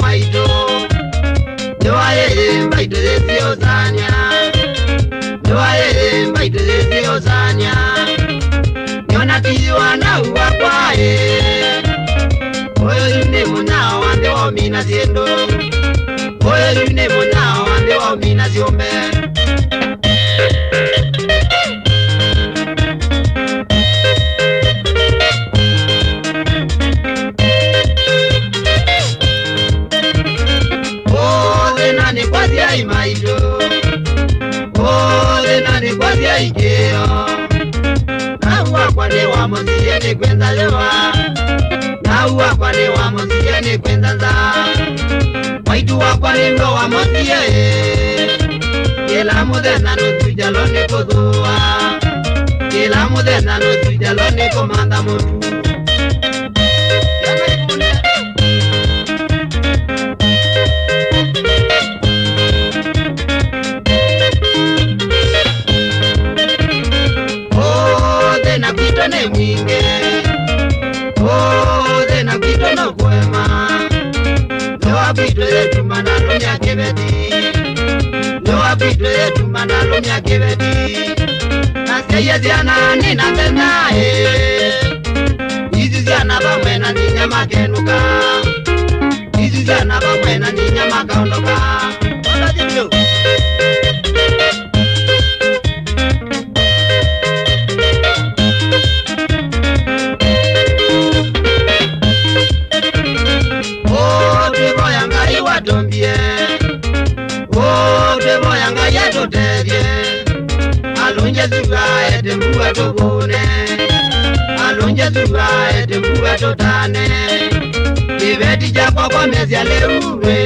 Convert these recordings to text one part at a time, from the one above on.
maito Joaye mbaito zesiozanya Joaye mbaito zesiozanya Nyona tijuana uwa kwae Oyo yune muna wande wa mina ziendo Oyo yune muna wande wa mina ziombe Maito Ole nani kwazi ya ikeo Naua kwa newa mozije ni kwenda lewa Naua kwa newa mozije ni kwenda nza Waitu wa kwa nendo wa mozije Kila mude nanu tujaloni kuzua Kila mude nanu tujaloni komanda mutu ne mwinge de na kwito no kwema no abito yetu manalo nya kebeti no abito yetu manalo nya kebeti nasiye ziana ni na benae izi ziana ba mwena ni nyama kenuka izi ziana ba mwena ni nyama kaondoka wala jibyo Dombie O te voy anga ya to terie Alonje zuga e te mbuga to bone Alonje zuga e te mbuga to tane Ibeti jako kwa mezi ya leuwe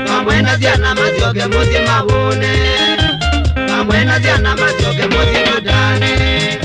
Kamwena ziana mazioke mozi mabone Kamwena ziana mazioke mozi to tane